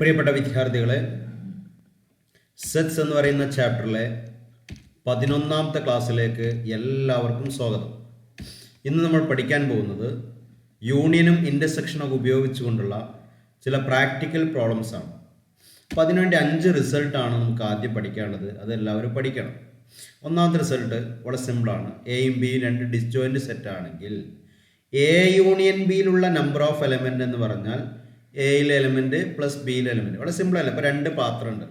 പ്രിയപ്പെട്ട വിദ്യാർത്ഥികളെ, സെറ്റ്സ് എന്ന് പറയുന്ന ചാപ്റ്ററിലെ 11ാമത്തെ ക്ലാസ്സിലേക്ക് എല്ലാവർക്കും സ്വാഗതം. ഇന്ന് നമ്മൾ പഠിക്കാൻ പോകുന്നത് യൂണിയനും ഇൻ്റർസെക്ഷനൊക്കെ ഉപയോഗിച്ചുകൊണ്ടുള്ള ചില പ്രാക്ടിക്കൽ പ്രോബ്ലംസ് ആണ്. അപ്പോൾ അതിനുവേണ്ടി 5 റിസൾട്ടാണ് നമുക്ക് ആദ്യം പഠിക്കാനുള്ളത്. അതെല്ലാവരും പഠിക്കണം. ഒന്നാമത്തെ റിസൾട്ട് വളരെ സിമ്പിളാണ്. എയും ബിയും 2 ഡിസ്ജോയിൻ്റ് സെറ്റ് ആണെങ്കിൽ എ യൂണിയൻ ബിയിലുള്ള നമ്പർ ഓഫ് എലമെൻ്റ് എന്ന് പറഞ്ഞാൽ എയിലെ എലമെൻറ്റ് പ്ലസ് ബിയിലെ എലമെൻറ്റ്. വളരെ സിമ്പിളല്ല. ഇപ്പോൾ 2 പാത്രമുണ്ട്.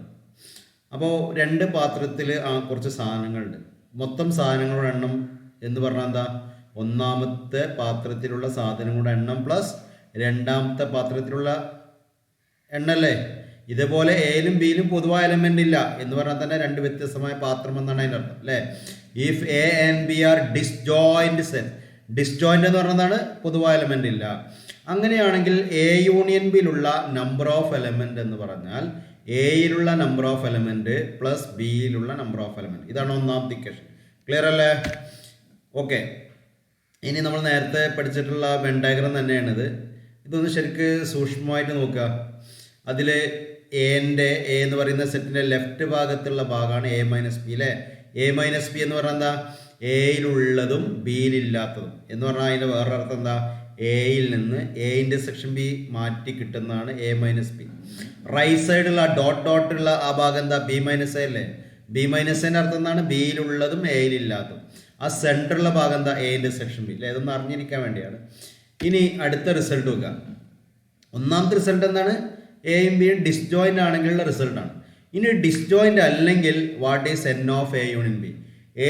അപ്പോൾ 2 പാത്രത്തിൽ കുറച്ച് സാധനങ്ങളുണ്ട്. മൊത്തം സാധനങ്ങളുടെ എണ്ണം എന്ന് പറഞ്ഞാൽ എന്താ? ഒന്നാമത്തെ പാത്രത്തിലുള്ള സാധനങ്ങളുടെ എണ്ണം പ്ലസ് രണ്ടാമത്തെ പാത്രത്തിലുള്ള എണ്ണല്ലേ. ഇതേപോലെ എയിലും ബിയിലും പൊതുവായ എലമെൻ്റ് ഇല്ല എന്ന് പറഞ്ഞാൽ തന്നെ 2 വ്യത്യസ്തമായ പാത്രം എന്നാണ് അതിൻ്റെ അർത്ഥം അല്ലേ. If A and B are disjoint set, disjoint എന്ന് പറഞ്ഞതാണ് പൊതുവായ എലമെൻ്റ് ഇല്ല. അങ്ങനെയാണെങ്കിൽ എ യൂണിയൻ ബിയിലുള്ള നമ്പർ ഓഫ് എലമെൻ്റ് എന്ന് പറഞ്ഞാൽ എയിലുള്ള നമ്പർ ഓഫ് എലമെൻ്റ് പ്ലസ് ബിയിലുള്ള നമ്പർ ഓഫ് എലമെൻ്റ്. ഇതാണ് ഒന്നാമത്തെ ഇക്വേഷൻ. ക്ലിയർ അല്ലേ? ഓക്കെ. ഇനി നമ്മൾ നേരത്തെ പഠിച്ചിട്ടുള്ള വെൻ ഡയഗ്രം തന്നെയാണിത്. ഇതൊന്ന് ശരിക്ക് സൂക്ഷ്മമായിട്ട് നോക്കുക. അതിൽ എ എന്ന് പറയുന്ന സെറ്റിൻ്റെ ലെഫ്റ്റ് ഭാഗത്തുള്ള ഭാഗമാണ് എ മൈനസ് ബി അല്ലേ. എ മൈനസ് ബി എന്ന് പറഞ്ഞാൽ എന്താ? എയിലുള്ളതും ബിയിലില്ലാത്തതും എന്ന് പറഞ്ഞാൽ അതിൻ്റെ വേറൊരർത്ഥം എന്താ? എയിൽ നിന്ന് എ ഇൻ്റർസെക്ഷൻ ബി മാറ്റി കിട്ടുന്നതാണ് എ മൈനസ് ബി. റൈറ്റ് സൈഡുള്ള ഡോട്ടുള്ള ആ ഭാഗം എന്താ? ബി മൈനസ് എ അല്ലേ. ബി മൈനസ് എൻ്റെ അർത്ഥം എന്താണ്? ബിയിലുള്ളതും എയിലില്ലാത്തതും. ആ സെൻറ്ററിലുള്ള ഭാഗം എന്താ? എ ഇൻ്റർസെക്ഷൻ ബി അല്ലേ. ഇതൊന്ന് അറിഞ്ഞിരിക്കാൻ വേണ്ടിയാണ്. ഇനി അടുത്ത റിസൾട്ട് നോക്കുക. ഒന്നാമത്തെ റിസൾട്ട് എന്താണ്? എയും ബിയും ഡിസ്ജോയിൻ്റ് ആണെങ്കിലുള്ള റിസൾട്ടാണ്. ഇനി ഡിസ്ജോയിൻ്റ് അല്ലെങ്കിൽ what is N of A union B?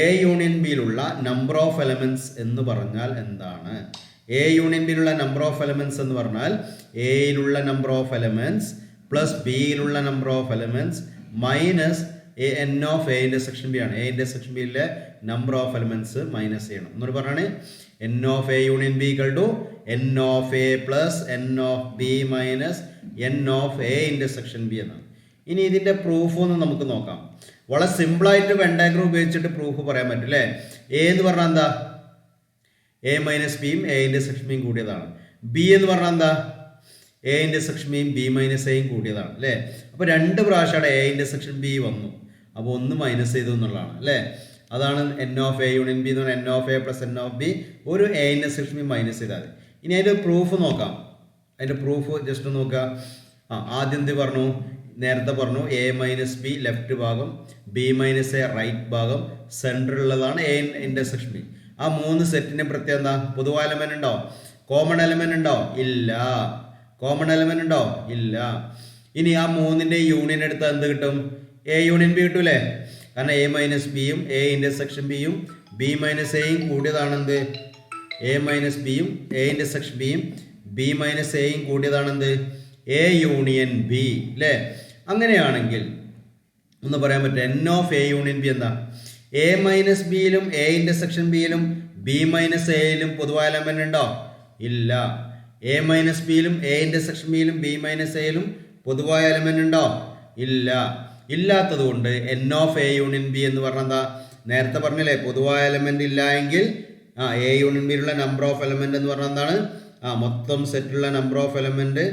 A union ബിയിലുള്ള നമ്പർ ഓഫ് എലമെൻറ്റ്സ് എന്ന് പറഞ്ഞാൽ എന്താണ്? എ യൂണിയൻ ബിയിലുള്ള നമ്പർ ഓഫ് എലമെൻറ്റ്സ് എന്ന് പറഞ്ഞാൽ എയിലുള്ള നമ്പർ ഓഫ് എലമെൻറ്റ്സ് പ്ലസ് ബിയിലുള്ള number of elements minus N of A intersection B ആണ്. എ ഇൻ്റർസെക്ഷൻ ബിയിലെ നമ്പർ ഓഫ് എലമെൻറ്റ്സ് മൈനസ് ചെയ്യണം. എന്നൊരു പറഞ്ഞാണ് N of A union B equal to N of A plus N of B minus N of A intersection B എന്നാണ്. ഇനി ഇതിൻ്റെ proof ഒന്ന് നമുക്ക് നോക്കാം. വളരെ സിമ്പിളായിട്ട് വെൻ ഡയഗ്രം ഉപയോഗിച്ചിട്ട് പ്രൂഫ് പറയാൻ പറ്റും അല്ലേ. എ എന്ന് പറഞ്ഞാൽ എന്താ? എ മൈനസ് ബിയും എ ഇൻ്റർസെക്ഷൻ ബിയും കൂടിയതാണ്. ബി എന്ന് പറഞ്ഞാൽ എന്താ? എ ഇൻ്റർസെക്ഷൻ ബിയും ബി മൈനസ് എയും കൂടിയതാണ് അല്ലേ. അപ്പോൾ 2 പ്രാവശ്യമാണ് എ ഇൻ്റർസെക്ഷൻ ബി വന്നു. അപ്പോൾ 1 മൈനസ് ചെയ്തു എന്നുള്ളതാണ് അല്ലേ. അതാണ് N of A union B എന്ന് പറഞ്ഞാൽ N of A plus N of B, ഒരു എ ഇൻ്റർസെക്ഷൻ ബി മൈനസ് ചെയ്താൽ. ഇനി അതിൻ്റെ പ്രൂഫ് നോക്കാം. അതിൻ്റെ പ്രൂഫ് ജസ്റ്റ് നോക്കുക. ആദ്യം എന്ത് പറഞ്ഞു? നേരത്തെ പറഞ്ഞു എ മൈനസ് ബി ലെഫ്റ്റ് ഭാഗം, ബി മൈനസ് എ റൈറ്റ് ഭാഗം, സെൻറ്ററിലുള്ളതാണ് എ ഇൻ്റർസെക്ഷൻ ബി. ആ 3 സെറ്റിൻ്റെ പ്രത്യേകത എന്താ? പൊതുവായ എലമെൻ്റ് ഉണ്ടോ? കോമൺ എലമെൻ്റ് ഉണ്ടോ? ഇല്ല. കോമൺ എലമെൻ്റ് ഉണ്ടോ? ഇല്ല. ഇനി ആ 3ൻ്റെ യൂണിയൻ എടുത്താൽ എന്ത് കിട്ടും? എ യൂണിയൻ ബി കിട്ടൂലേ. കാരണം എ മൈനസ് ബിയും എ ഇൻ്റർസെക്ഷൻ ബിയും ബി മൈനസ് എയും കൂടിയതാണെന്ത്? എ മൈനസ് ബിയും എ ഇൻ്റർസെക്ഷൻ ബിയും ബി മൈനസ് എയും കൂടിയതാണെന്ത്? എ യൂണിയൻ ബി അല്ലേ. അങ്ങനെയാണെങ്കിൽ ഒന്ന് പറയാൻ പറ്റും N of A union B എന്താ? എ മൈനസ് ബിയിലും എ ഇൻ്റർസെക്ഷൻ ബിയിലും ബി മൈനസ് എയിലും പൊതുവായ എലമെൻ്റ് ഉണ്ടോ? ഇല്ല. എ മൈനസ് ബിയിലും എ ഇൻ്റർസെക്ഷൻ ബിയിലും ബി മൈനസ് എയിലും പൊതുവായ എലമെൻ്റ് ഉണ്ടോ? ഇല്ല. ഇല്ലാത്തത് കൊണ്ട് N of A union B എന്ന് പറഞ്ഞാൽ എന്താ? നേരത്തെ പറഞ്ഞില്ലേ പൊതുവായ എലമെൻ്റ് ഇല്ല എങ്കിൽ എ യൂണിയൻ ബിയിലുള്ള നമ്പർ ഓഫ് എലമെൻ്റ് എന്ന് പറഞ്ഞാൽ എന്താണ്? മൊത്തം സെറ്റിലുള്ള നമ്പർ ഓഫ് എലമെൻ്റ്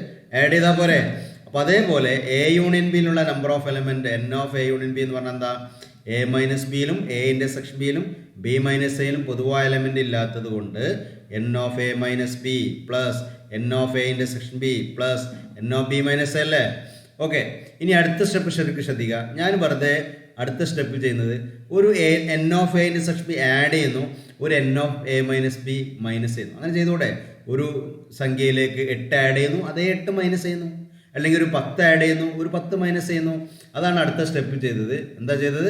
ആഡ് ചെയ്താൽ പോരെ. അപ്പോൾ അതേപോലെ എ യൂണിയൻ ബിയിലുള്ള number of element N of A union B എന്ന് പറഞ്ഞാൽ എന്താ? എ മൈനസ് ബിയിലും എ ഇൻ്റർസെക്ഷൻ ബിയിലും ബി മൈനസ് എയിലും പൊതുവായ എലമെൻ്റ് ഇല്ലാത്തത് കൊണ്ട് N of A minus B plus N of A intersection B plus N of B minus A അല്ലേ. ഓക്കെ. ഇനി അടുത്ത സ്റ്റെപ്പ് ശരിക്കും ശ്രദ്ധിക്കുക. ഞാൻ വെറുതെ അടുത്ത സ്റ്റെപ്പിൽ ചെയ്യുന്നത് ഒരു N of A intersection B add ചെയ്യുന്നു, ഒരു N of A minus B minus ചെയ്യുന്നു. അങ്ങനെ ചെയ്തുകൂടെ? ഒരു സംഖ്യയിലേക്ക് 8 ആഡ് ചെയ്യുന്നു, അതേ 8 മൈനസ് ചെയ്യുന്നു. അല്ലെങ്കിൽ ഒരു 10 ആഡ് ചെയ്യുന്നു, ഒരു 10 മൈനസ് ചെയ്യുന്നു. അതാണ് അടുത്ത സ്റ്റെപ്പ് ചെയ്തത്. എന്താ ചെയ്തത്?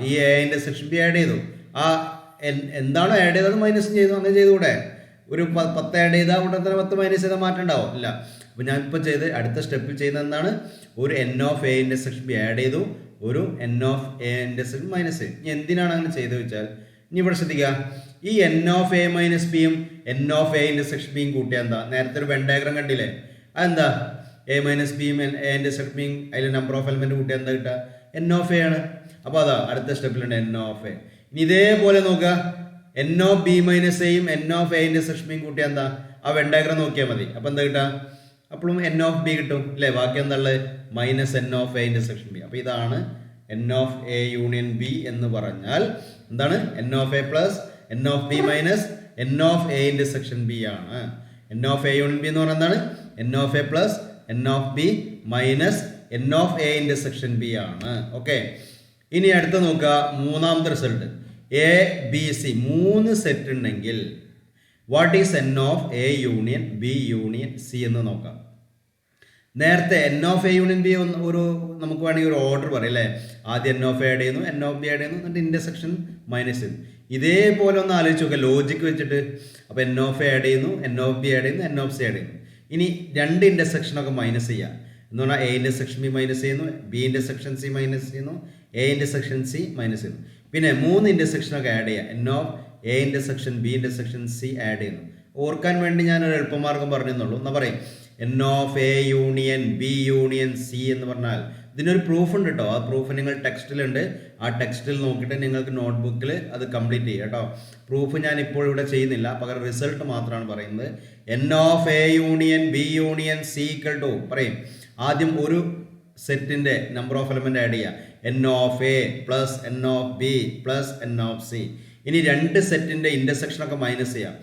ഈ എ ഇൻ്റർസെക്ഷൻ ബി ആഡ് ചെയ്തു. ആ എന്താണോ ആഡ് ചെയ്തത് മൈനസും ചെയ്തു. അങ്ങനെ ചെയ്തുകൂടെ? ഒരു 10 ആഡ് ചെയ്താൽ ഉടനെ തന്നെ 10 മൈനസ് ചെയ്താൽ മാറ്റം ഉണ്ടാവും ഇല്ല. അപ്പോൾ ഞാനിപ്പോൾ ചെയ്ത് അടുത്ത സ്റ്റെപ്പിൽ ചെയ്യുന്നത് എന്താണ്? ഒരു N of A intersection B add ചെയ്തു, ഒരു N of A intersection minus ചെയ്തു. ഇനി എന്തിനാണ് അങ്ങനെ ചെയ്തത് വെച്ചാൽ, ഇനി ഇവിടെ ശ്രദ്ധിക്കുക. ഈ എൻ ഓഫ് എ മൈനസ് ബിയും എൻ ഓഫ് എ ഇൻ്റർസെക്ഷൻ ബിയും കൂട്ടിയാൽ എന്താ? നേരത്തെ ഒരു വെൻ ഡയഗ്രം കണ്ടില്ലേ? അതെന്താ? എ മൈനസ് ബിയും എ ഇൻ്റർസെക്ഷൻ ബിയും അതിൽ നമ്പർ ഓഫ് എലമെൻറ്റ് കൂട്ടിയാൽ എന്താ കിട്ടുക? എൻ ഓഫ് എ ആണ്. അപ്പോൾ അതാ അടുത്ത സ്റ്റെപ്പിലുണ്ട് എൻ ഓഫ് എ. ഇനി ഇതേപോലെ നോക്കുക. എൻ ഓഫ് ബി മൈനസ് എയും എൻ ഓഫ് എ ഇൻ്റർസെക്ഷൻ ബിയും കൂട്ടിയാൽ എന്താ? ആ വെൻ ഡയഗ്രം നോക്കിയാൽ മതി. അപ്പോൾ എന്താ കിട്ടുക? അപ്പോഴും എൻ ഓഫ് ബി കിട്ടും അല്ലേ. ബാക്കി എന്താണുള്ളത്? Minus N of A intersection B. അപ്പോൾ ഇതാണ് N of A union B എന്ന് പറഞ്ഞാൽ എന്താണ്? N of A plus N of B minus N of A intersection B ആണ്. N of A union B എന്ന് പറഞ്ഞാൽ എന്താണ്? N of A plus N of B minus N of A intersection B ആണ്. Okay, ഇനി അടുത്ത് നോക്കുക മൂന്നാമത്തെ result. A B C 3 set ഉണ്ടെങ്കിൽ what is N of A union B union C എന്ന് നോക്കാം. നേരത്തെ N of A union B ഒരു നമുക്ക് വേണമെങ്കിൽ ഒരു ഓർഡർ പറയും അല്ലേ. ആദ്യം എൻ ഓഫ് എ ആഡ് ചെയ്യുന്നു, എൻ ഓഫ് ബി ആഡ് ചെയ്യുന്നു, എന്നിട്ട് ഇൻ്റർസെക്ഷൻ മൈനസ് ചെയ്യുന്നു. ഇതേപോലെ ഒന്ന് ആലോചിച്ച് നോക്കുക ലോജിക്ക് വെച്ചിട്ട്. അപ്പോൾ എൻ ഓഫ് എ ആഡ് ചെയ്യുന്നു, എൻ ഓഫ് ബി ആഡ് ചെയ്യുന്നു, എൻ ഓഫ് സി ആഡ് ചെയ്യുന്നു. ഇനി 2 ഇൻ്റർസെക്ഷനൊക്കെ മൈനസ് ചെയ്യുക എന്ന് പറഞ്ഞാൽ എ ഇൻ്റർസെക്ഷൻ ബി മൈനസ് ചെയ്യുന്നു, ബി ഇൻ്റർസെക്ഷൻ സി മൈനസ് ചെയ്യുന്നു, എ ഇൻ്റർസെക്ഷൻ സി മൈനസ് ചെയ്യുന്നു. പിന്നെ 3 ഇൻ്റർസെക്ഷനൊക്കെ ആഡ് ചെയ്യുക. N of A intersection B intersection C add ചെയ്യുന്നു. ഓർക്കാൻ വേണ്ടി ഞാനൊരു എളുപ്പമാർഗ്ഗം പറഞ്ഞെന്നുള്ളൂ. എന്നാ പറയും N of A union B union C എന്ന് പറഞ്ഞാൽ ഇതിനൊരു പ്രൂഫ് ഉണ്ട് കേട്ടോ. ആ പ്രൂഫ് നിങ്ങൾ ടെക്സ്റ്റിലുണ്ട്. ആ ടെക്സ്റ്റിൽ നോക്കിയിട്ട് നിങ്ങൾക്ക് നോട്ട്ബുക്കിൽ അത് കംപ്ലീറ്റ് ചെയ്യുക കേട്ടോ. പ്രൂഫ് ഞാൻ ഇപ്പോൾ ഇവിടെ ചെയ്യുന്നില്ല, പകരം റിസൾട്ട് മാത്രമാണ് പറയുന്നത്. N of A union B union C equal to പറയും. ആദ്യം ഒരു സെറ്റിൻ്റെ നമ്പർ ഓഫ് എലമെൻ്റ് ആഡ് ചെയ്യുക. N of A plus N of B plus N of C. ഇനി 2 സെറ്റിൻ്റെ ഇൻ്റർസെക്ഷനൊക്കെ മൈനസ് ചെയ്യാം.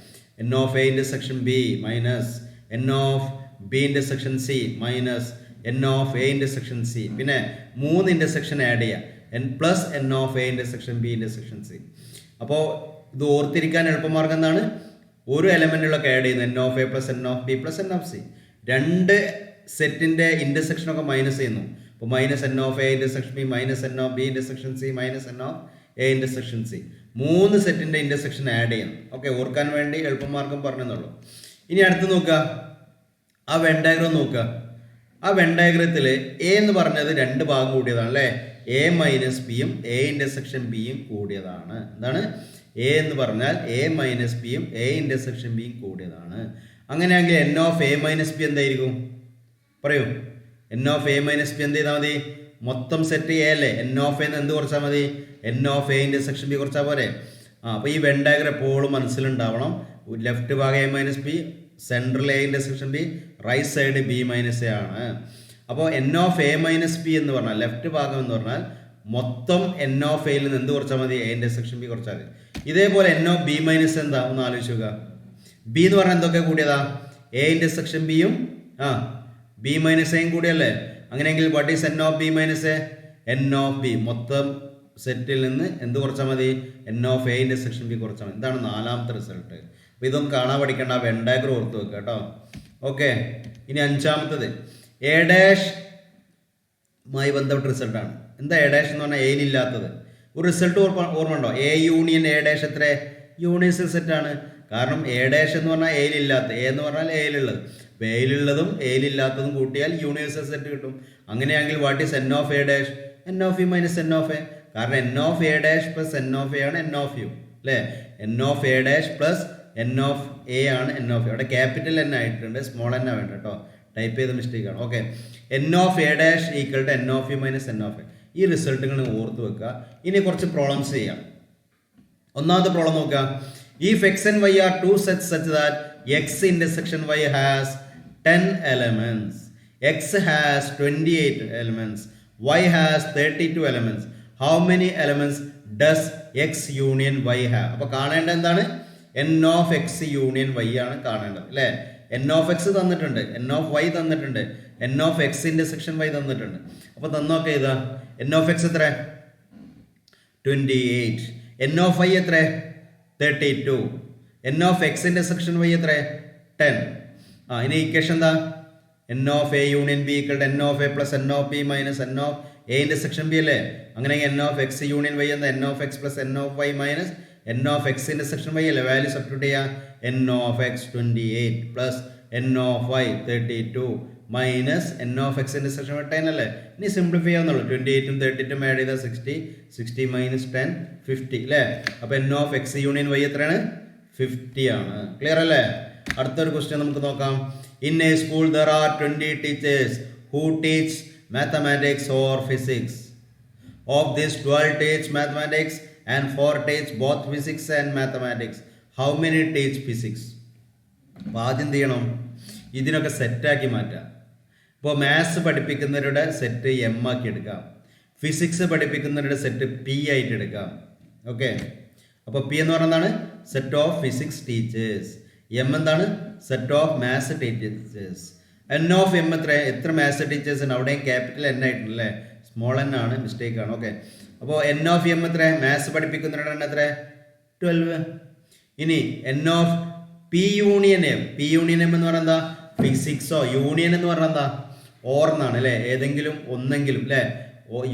N of A intersection B minus N of B intersection C minus N of A intersection C. പിന്നെ 3 intersection add ചെയ്യുക. N plus N of A intersection B intersection C. അപ്പോൾ ഇത് ഓർത്തിരിക്കാൻ എളുപ്പമാർഗ്ഗം എന്താണ്? ഒരു എലമെൻറ്റുകളൊക്കെ ആഡ് ചെയ്യുന്നു. N of A plus N of B plus N of C. 2 സെറ്റിൻ്റെ ഇൻ്റർസെക്ഷനൊക്കെ മൈനസ് ചെയ്യുന്നു. അപ്പോൾ minus N of A intersection B minus N of B intersection C minus N of A intersection C. 3 സെറ്റിൻ്റെ intersection add ചെയ്യുന്നു. Okay, ഓർക്കാൻ വേണ്ടി എളുപ്പമാർഗ്ഗം പറഞ്ഞെന്നുള്ളൂ. ഇനി അടുത്ത് നോക്കുക, ആ വെൻ ഡയഗ്രം നോക്കുക. ആ വെൻ ഡയഗ്രത്തിൽ എ എന്ന് പറഞ്ഞത് 2 ഭാഗം കൂടിയതാണ് അല്ലേ. എ മൈനസ് ബിയും എ ഇൻ്റർസെക്ഷൻ ബിയും കൂടിയതാണ്. എന്താണ് എ എന്ന് പറഞ്ഞാൽ? എ മൈനസ് ബിയും എ ഇൻ്റർസെക്ഷൻ ബിയും കൂടിയതാണ്. അങ്ങനെയാണെങ്കിൽ N of A minus B എന്തായിരിക്കും? പറയൂ. N of A minus B എന്ത് ചെയ്താൽ മതി? മൊത്തം സെറ്റ് എ അല്ലേ. എൻ ഓഫ് എന്ന് എന്ത് കുറച്ചാൽ മതി? N of A intersection B കുറച്ചാൽ പോരെ. അപ്പോൾ ഈ വെൻ ഡയഗ്രം എപ്പോഴും മനസ്സിലുണ്ടാവണം. ലെഫ്റ്റ് ഭാഗം A minus B, central A intersection B, right side B minus A ആണ്. അപ്പോൾ N of A minus B എന്ന് പറഞ്ഞാൽ ലെഫ്റ്റ് ഭാഗം എന്ന് പറഞ്ഞാൽ മൊത്തം എൻ ഓഫ് എയിൽ നിന്ന് എന്ത് കുറച്ചാൽ മതി? എ ഇൻ്റർസെക്ഷൻ ബി കുറച്ചാൽ മതി. ഇതേപോലെ എൻ ഓഫ് ബി മൈനസ് എന്താ ഒന്ന് ആലോചിച്ച് നോക്കുക. ബി എന്ന് പറഞ്ഞാൽ എന്തൊക്കെ കൂടിയതാ? എ ഇൻ്റർസെക്ഷൻ ബിയും ബി മൈനസ് എയും കൂടിയല്ലേ. അങ്ങനെയെങ്കിൽ what is N of B minus A? N of B മൊത്തം സെറ്റിൽ നിന്ന് എന്ത് കുറച്ചാൽ മതി? N of A intersection B കുറച്ചാൽ മതി. ഇതാണ് 4ാമത്തെ റിസൾട്ട്. അപ്പോൾ ഇതൊന്നും കാണാൻ പഠിക്കേണ്ട, ആ വെൻ ഡയഗ്രം ഓർത്ത് വെക്കുക കേട്ടോ. ഓക്കെ, ഇനി 5ാമത്തത് എ ഡാഷുമായി ബന്ധപ്പെട്ട റിസൾട്ടാണ്. എന്താ എ ഡാഷ് എന്ന് പറഞ്ഞാൽ? എയിലില്ലാത്തത് ഒരു റിസൾട്ട് ഓർമ്മ ഉണ്ടോ? എ യൂണിയൻ എ ഡാഷ് എത്ര? യൂണിവേഴ്സൽ സെറ്റാണ്. കാരണം എ ഡാഷ് എന്ന് പറഞ്ഞാൽ എയിലില്ലാത്ത, എ എന്ന് പറഞ്ഞാൽ എയിലുള്ളത്. അപ്പോൾ എയിലുള്ളതും എയിലില്ലാത്തതും കൂട്ടിയാൽ യൂണിവേഴ്സൽ സെറ്റ് കിട്ടും. അങ്ങനെയാണെങ്കിൽ what is N of A dash? N of U minus N of A. കാരണം N of A dash plus N of A ആണ് എൻ ഓഫ് യു അല്ലേ. N of A dash plus N of A ആണ് N of U. അവിടെ capital N ആയിട്ടുണ്ട്, small N വേണ്ട കേട്ടോ, type ചെയ്ത mistake ആണ്. Okay, N of A dash equal to N of U minus N of A. ഈ റിസൾട്ടുകൾ ഓർത്ത് വെക്കുക. ഇനി കുറച്ച് പ്രോബ്ലംസ് ചെയ്യാം. ഒന്നാമത്തെ പ്രോബ്ലം നോക്കുക. If x and y are 2 sets such that x intersection y has 10 elements, x has 28 elements, y has 32 elements, how many elements does x union y have? അപ്പോൾ കാണേണ്ടത് എന്താണ്? n of x union y ആണ് കാണേണ്ടത് അല്ലേ. n of x തന്നിട്ടുണ്ട്, n of y തന്നിട്ടുണ്ട്, n of x intersection y തന്നിട്ടുണ്ട്. അപ്പോൾ തന്നൊക്കെ ഇതാ n of x എത്ര? 28. n of y എത്ര? 32. n of x intersection y എത്ര? 10. ഇനി ഇക്വേഷൻ എന്താ? n of a union b equal to n of a plus n of b minus n of a intersection b അല്ലേ. അങ്ങനെയെങ്കിൽ n of x union y എന്താ? n of x plus n of y minus n of x intersection y അല്ലേ. Value substitute ചെയ്യാം. n of x 28 plus n of y 32 minus n of x intersection y 10 അല്ലേ. ഇനി simplify ചെയ്യാവുന്നുള്ളൂ. 28ഉം 32ഉം add ചെയ്താൽ 60, 60 minus 10 50 അല്ലേ. അപ്പോൾ n of x union y എത്രയാണ്? 50 ആണ്. Clear അല്ലേ? അടുത്തൊരു ക്വസ്റ്റ്യൻ നമുക്ക് നോക്കാം. In a school there are 20 teachers who teach mathematics or physics. Of these 12 teach mathematics and 4 teach both physics and mathematics. How many teach physics? അപ്പോൾ ആദ്യം എന്ത് ചെയ്യണം? ഇതിനൊക്കെ സെറ്റാക്കി മാറ്റാം. ഇപ്പോൾ മാത്സ് പഠിപ്പിക്കുന്നവരുടെ സെറ്റ് എം ആക്കി എടുക്കാം, ഫിസിക്സ് പഠിപ്പിക്കുന്നവരുടെ സെറ്റ് പി ആയിട്ട് എടുക്കാം. ഓക്കെ, അപ്പോൾ പി എന്ന് പറയുന്നതാണ് set of physics teachers, M എന്താണ് set of maths teachers. N of M എത്ര മാത്സ് ടീച്ചേഴ്സ് ഉണ്ട്? അവിടെയും ക്യാപിറ്റൽ എൻ ആയിട്ടുണ്ടല്ലേ, സ്മോൾ എൻ ആണ്, മിസ്റ്റേക്ക് ആണ്. ഓക്കെ, അപ്പോൾ എൻ ഓഫ് എം എത്ര? മാത്സ് പഠിപ്പിക്കുന്നവരുടെ എണ്ണം എത്ര? 12. ഇനി N of P union M, P union M എന്ന് പറയുന്നത് എന്താ? ഫിസിക്സോ. യൂണിയൻ എന്ന് പറഞ്ഞാൽ എന്താ? ഓർ എന്നാണ് അല്ലേ, ഏതെങ്കിലും ഒന്നെങ്കിലും അല്ലേ.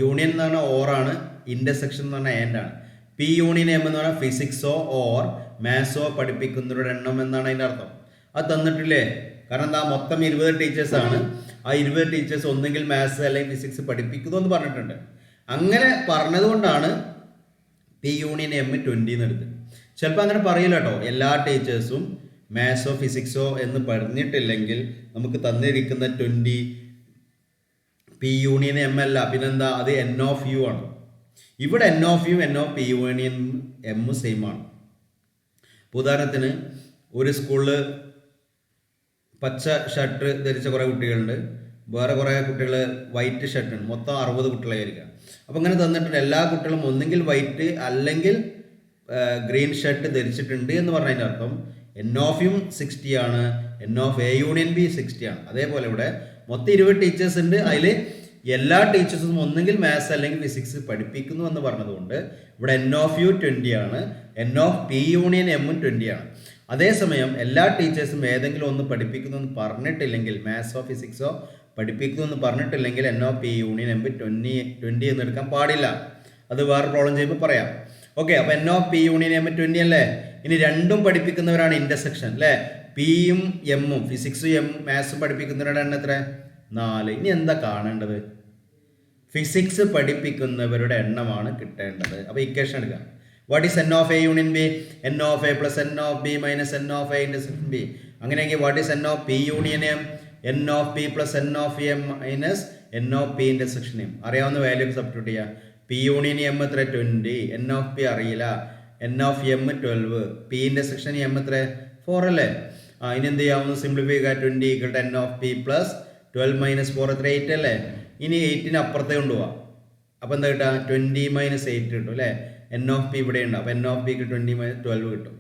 യൂണിയൻ എന്ന് പറഞ്ഞാൽ ഓറാണ്, ഇന്റർസെക്ഷൻ എന്ന് പറഞ്ഞാൽ ആൻഡ് ആണ്. പി യൂണിയൻ എം എന്ന് പറഞ്ഞാൽ ഫിസിക്സോ ഓർ മാത്സോ പഠിപ്പിക്കുന്നവരുടെ എണ്ണം എന്നാണ് അതിൻ്റെ അർത്ഥം. അത് തന്നിട്ടില്ലേ? കാരണം എന്താ, മൊത്തം 20 ടീച്ചേഴ്സാണ്. ആ 20 ടീച്ചേഴ്സ് ഒന്നെങ്കിൽ മാത്സ് അല്ലെങ്കിൽ ഫിസിക്സ് പഠിപ്പിക്കുന്നു എന്ന് പറഞ്ഞിട്ടുണ്ട്. അങ്ങനെ പറഞ്ഞതുകൊണ്ടാണ് പി യൂണിയൻ എം 20 എന്ന് എടുത്തത്. ചിലപ്പോൾ അങ്ങനെ പറയില്ല കേട്ടോ, എല്ലാ ടീച്ചേഴ്സും മാത്സോ ഫിസിക്സോ എന്ന് പറഞ്ഞിട്ടില്ലെങ്കിൽ നമുക്ക് തന്നിരിക്കുന്ന 20 പി യൂണിയൻ എം അല്ല, പിന്നെന്താ, അത് എൻ ഓഫ് യു ആണ്. ഇവിടെ N of U N of P union M same ആണ്. ഉദാഹരണത്തിന് ഒരു സ്കൂളിൽ പച്ച ഷർട്ട് ധരിച്ച കുറേ കുട്ടികളുണ്ട്, വേറെ കുറേ കുട്ടികൾ വൈറ്റ് ഷർട്ട് ഉണ്ട്, മൊത്തം 60 കുട്ടികളായിരിക്കാം. അപ്പോൾ ഇങ്ങനെ തന്നിട്ടുണ്ട് എല്ലാ കുട്ടികളും ഒന്നെങ്കിൽ വൈറ്റ് അല്ലെങ്കിൽ ഗ്രീൻ ഷർട്ട് ധരിച്ചിട്ടുണ്ട് എന്ന് പറഞ്ഞതിൻ്റെ അർത്ഥം എൻ ഓഫ് യും 60 ആണ്, N of A union B 60 ആണ്. അതേപോലെ ഇവിടെ മൊത്തം 20 ടീച്ചേഴ്സ് ഉണ്ട്, അതിൽ എല്ലാ ടീച്ചേഴ്സും ഒന്നെങ്കിൽ മാത്സ് അല്ലെങ്കിൽ ഫിസിക്സ് പഠിപ്പിക്കുന്നു എന്ന് പറഞ്ഞതുകൊണ്ട് ഇവിടെ എൻ ഓഫ് യു 20 ആണ്, എൻ ഓഫ് പി യൂണിയൻ എമ്മും 20 ആണ്. അതേസമയം എല്ലാ ടീച്ചേഴ്സും ഏതെങ്കിലും ഒന്ന് പഠിപ്പിക്കുന്നു എന്ന് പറഞ്ഞിട്ടില്ലെങ്കിൽ, മാത്സോ ഫിസിക്സോ പഠിപ്പിക്കുന്നു എന്ന് പറഞ്ഞിട്ടില്ലെങ്കിൽ N of P union M 20 എന്ന് എടുക്കാൻ പാടില്ല. അത് വേറെ പ്രോബ്ലം ചെയ്യുമ്പോൾ പറയാം. ഓക്കെ, അപ്പോൾ N of P union M 20 അല്ലേ. ഇനി രണ്ടും പഠിപ്പിക്കുന്നവരാണ് ഇന്റർസെക്ഷൻ അല്ലേ, പിയും എമ്മും ഫിസിക്സും എം മാത്സും പഠിപ്പിക്കുന്നവരുടെ എണ്ണം എത്ര? 4. ഇനി എന്താ കാണേണ്ടത്? ഫിസിക്സ് പഠിപ്പിക്കുന്നവരുടെ എണ്ണമാണ് കിട്ടേണ്ടത്. അപ്പോൾ ഇക്വേഷൻ എടുക്കാം. What is N of A union B? N of A plus N of B minus N of A intersection B. അങ്ങനെയെങ്കിൽ what is N of P union M? N of P plus N of M minus N of P intersection M. അറിയാവുന്ന value substitute ചെയ്യുക. P union M എത്ര? 20. N of P അറിയില്ല, N of M 12, P intersection M എത്ര? 4 അല്ലേ. ഇനി എന്ത് ചെയ്യാവുന്ന? Simplify ചെയ്യുക. 20 equal to N of P plus 12 minus 4 എത്ര? 8 അല്ലേ. ഇനി 8ന് അപ്പുറത്തേ കൊണ്ടുപോവാം. അപ്പോൾ എന്താ കിട്ടുക? 20 മൈനസ് 8 കിട്ടും അല്ലേ. എൻ ഓഫ് പി ഇവിടെ ഉണ്ട്, അപ്പോൾ എൻ ഓഫ് പിക്ക് 20 മൈനസ് 12 കിട്ടും.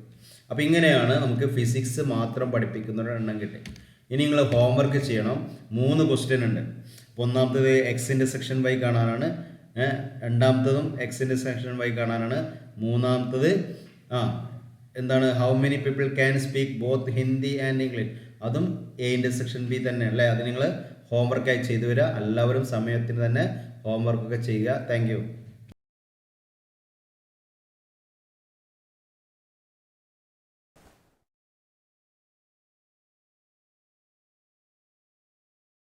അപ്പോൾ ഇങ്ങനെയാണ് നമുക്ക് ഫിസിക്സ് മാത്രം പഠിപ്പിക്കുന്നവരുടെ എണ്ണം കിട്ടി. ഇനി നിങ്ങൾ ഹോംവർക്ക് ചെയ്യണം. 3 ക്വസ്റ്റ്യൻ ഉണ്ട്. അപ്പോൾ ഒന്നാമത്തത് എക്സിൻ്റെ സെക്ഷൻ വൈ കാണാനാണ്, രണ്ടാമത്തതും എക്സിൻ്റെ സെക്ഷൻ വൈ കാണാനാണ്, മൂന്നാമത്തത് എന്താണ്, how many people can speak both Hindi and English, അതും എ ഇൻ്റർസെക്ഷൻ ബി തന്നെ അല്ലേ. അത് നിങ്ങൾ ഹോംവർക്കായി ചെയ്തു വരിക. എല്ലാവരും സമയത്തിന് തന്നെ ഹോംവർക്കൊക്കെ ചെയ്യുക. Thank you.